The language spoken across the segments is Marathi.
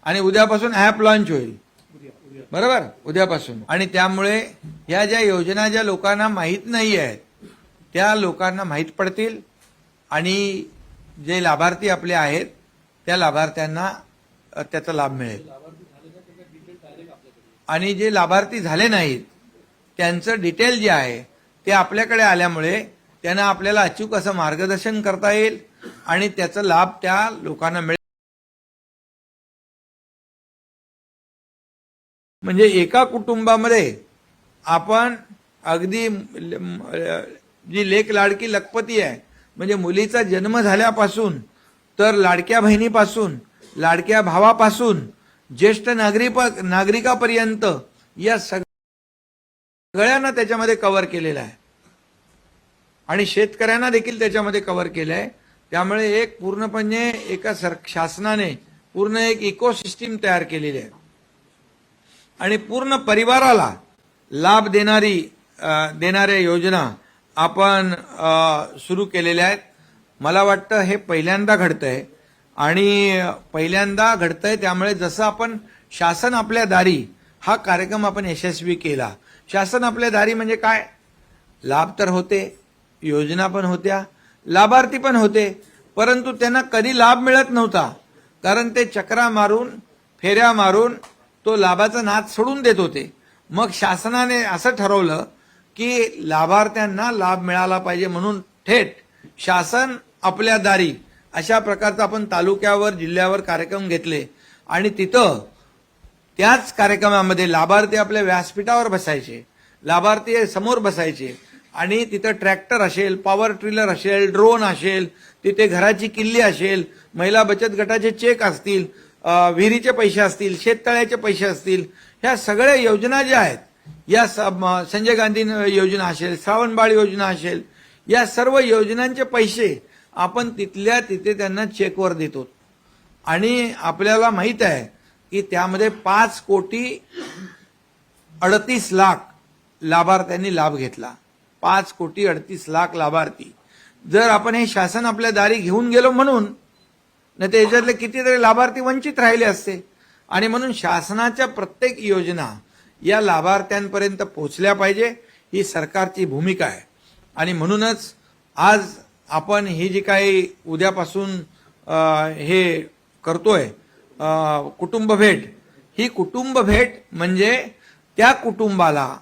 आणि उद्यापासून ॲप लॉन्च होईल, बरोबर, उद्यापासून. आणि त्यामुळे या ज्या योजना ज्या लोकांना माहीत नाही आहेत त्या लोकांना माहीत पडतील आणि जे लाभार्थी आपले आहेत त्या लाभार्थ्यांना त्याचा लाभ मिळेल. आणि जे लाभार्थी झाले नाहीत त्यांचं डिटेल जे आहे ते आपल्याकडे आल्यामुळे त्यांना आपल्याला अचूक असं मार्गदर्शन करता येईल आणि त्याचा लाभ त्या लोकांना मिळेल. म्हणजे एका कुटुंबामध्ये आपण अगदी जी लेक लाडकी लखपती आहे, म्हणजे मुलीचा जन्म झाल्यापासून तर लाडक्या बहिणीपासून, लाडक्या भावापासून, ज्येष्ठ नागरिकापर्यंत या सगळ्यांना त्याच्यामध्ये कव्हर केलेलं आहे आणि शेतकऱ्यांना देखील त्याच्यामध्ये कव्हर केलं आहे. त्यामुळे एक पूर्णपणे एका शासनाने पूर्ण एक इकोसिस्टीम तयार केलेली आहे आणि पूर्ण परिवाराला लाभ देणाऱ्या योजना आपण सुरू केलेल्या आहेत. मला वाटतं हे पहिल्यांदा घडतंय आणि पहिल्यांदा घडतंय. त्यामुळे जसं आपण शासन आपल्या दारी हा कार्यक्रम आपण यशस्वी केला. शासन आपल्या दारी म्हणजे काय, लाभ तर होते, योजना पण होत्या, लाभार्थी पण होते, परंतु त्यांना कधी लाभ मिळत नव्हता कारण ते चक्रा मारून फेऱ्या मारून तो लाभाचा नाद सोडून देत होते. मग शासनाने असं ठरवलं की लाभार्थ्यांना लाभ मिळाला पाहिजे म्हणून थेट शासन आपल्या दारी अशा प्रकारचा आपण तालुक्यावर जिल्ह्यावर कार्यक्रम घेतले आणि तिथं त्याच कार्यक्रमामध्ये लाभार्थी आपल्या व्यासपीठावर बसायचे, लाभार्थी समोर बसायचे आणि तिथं ट्रॅक्टर असेल, पॉवर ट्रिलर असेल, ड्रोन असेल, तिथे घराची किल्ली असेल, महिला बचत गटाचे चेक असतील, विहिरीचे पैसे असतील, शेततळ्याचे पैसे असतील, ह्या सगळ्या योजना ज्या आहेत या संजय गांधी योजना असेल, श्रावणबाळ योजना असेल, या सर्व योजनांचे पैसे आपण तिथल्या तिथे त्यांना चेकवर देतो आणि आपल्याला माहित आहे की त्यामध्ये 5,38,00,000 लाभार्थ्यांनी लाभ घेतला. 5,38,00,000 लाभार्थी. जर आपण हे शासन आपल्या दारी घेऊन गेलो म्हणून, नाही तर याच्यातले कितीतरी लाभार्थी वंचित राहिले असते. आणि म्हणून शासनाच्या प्रत्येक योजना या लाभार्थ्यांपर्यंत पोहोचल्या पाहिजे, ही सरकारची भूमिका आहे. आणि म्हणूनच आज आपण ही जी काही उद्यापासून हे करतोय कुटुंब भेट, ही कुटुंब भेट म्हणजे त्या कुटुंबाला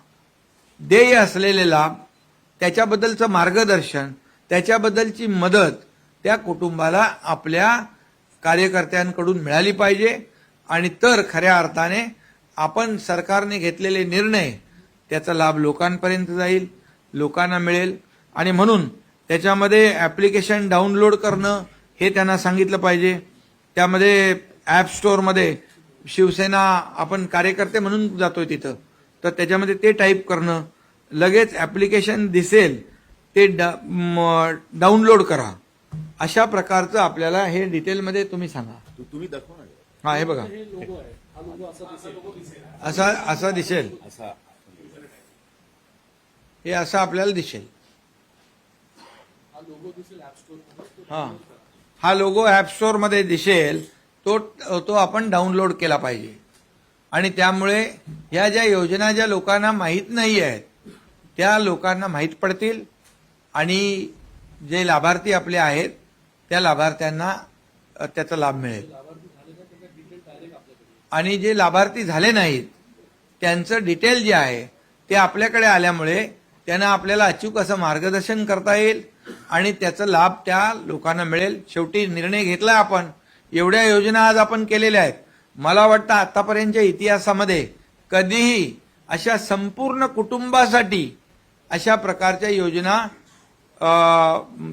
देय असलेले लाभ, त्याच्याबद्दलचं मार्गदर्शन, त्याच्याबद्दलची मदत त्या कुटुंबाला आपल्या कार्यकर्त्यांकडून मिळाली पाहिजे. आणि तर खऱ्या अर्थाने आपण सरकारने घेतलेले निर्णय त्याचा लाभ लोकांपर्यंत जाईल, लोकांना मिळेल. आणि म्हणून त्याच्यामध्ये ॲप्लिकेशन डाउनलोड करणं हे त्यांना सांगितलं पाहिजे. त्यामध्ये ॲप स्टोअरमध्ये शिवसेना आपण कार्यकर्ते म्हणून जातोय तिथं, तर त्याच्यामध्ये ते टाईप करणं, लगेच ॲप्लिकेशन दिसेल ते डाउनलोड करा. अशा प्रकारचं आपल्याला हे डिटेलमध्ये तुम्ही सांगा. तुम्ही दाखवा ना. हा, हे बघा, असा दिसेल, हे असं आपल्याला दिसेल. हा लोगो ॲप स्टोअर मध्ये दिसेल, तो आपण डाउनलोड केला पाहिजे. आणि त्यामुळे ह्या ज्या योजना ज्या लोकांना माहीत नाही आहेत त्या लोकांना माहीत पडतील आणि जे लाभार्थी आपले आहेत त्या लाभार्थ्यांना त्याचा लाभ मिळेल. आणि जे लाभार्थी झाले नाहीत त्यांचं डिटेल जे आहे ते आपल्याकडे आल्यामुळे त्यांना आपल्याला अचूक असं मार्गदर्शन करता येईल आणि त्याचा लाभ त्या लोकांना मिळेल. शेवटी निर्णय घेतला आपण, एवढ्या योजना आज आपण केलेल्या आहेत. मला वाटतं आतापर्यंतच्या इतिहासामध्ये कधीही अशा संपूर्ण कुटुंबासाठी अशा प्रकारच्या योजना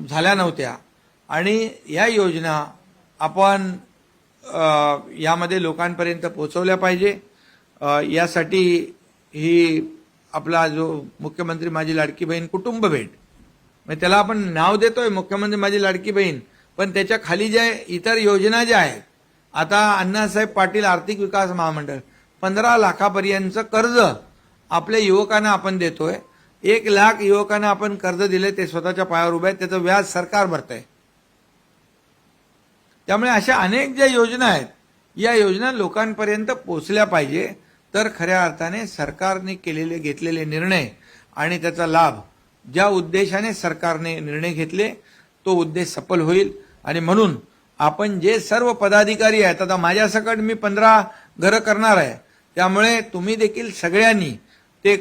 झाल्या नव्हत्या. आणि या योजना आपण यामध्ये लोकांपर्यंत पोहोचवल्या पाहिजे. यासाठी ही आपला जो मुख्यमंत्री माझी लाडकी बहीण कुटुंब भेट, म्हणजे त्याला आपण नाव देतोय मुख्यमंत्री माझी लाडकी बहीण, पण त्याच्या खाली ज्या इतर योजना ज्या आहेत, आता अण्णासाहेब पाटील आर्थिक विकास महामंडळ 15 लाखापर्यंतचं कर्ज आपल्या युवकांना आपण देतोय. 1 लाख युवकांना आपण कर्ज दिले, ते स्वतःच्या पायावर उभे आहेत, त्याचं व्याज सरकार भरतंय. त्यामुळे अशा अनेक ज्या योजना आहेत या योजना लोकांपर्यंत पोहोचल्या पाहिजे, तर खऱ्या अर्थाने सरकारने घेतलेले निर्णय आणि त्याचा लाभ, ज्या उद्देशाने सरकारने निर्णय घेतले तो उद्देश सफल होईल. आणि म्हणून आपण जे सर्व पदाधिकारी आहेत, आता माझ्यासकट मी 15 घरं करणार आहे, त्यामुळे तुम्ही देखील सगळ्यांनी ते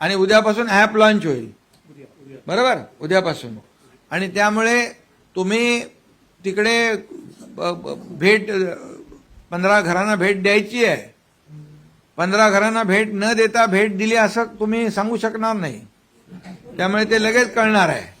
आणि उद्यापासून ॲप लॉन्च होईल, बरोबर, उद्यापासून. आणि त्यामुळे तुम्ही तिकडे भेट 15 घरांना भेट द्यायची आहे. 15 घरांना भेट न देता भेट दिली असं तुम्ही सांगू शकणार नाही, त्यामुळे ते लगेच कळणार आहे.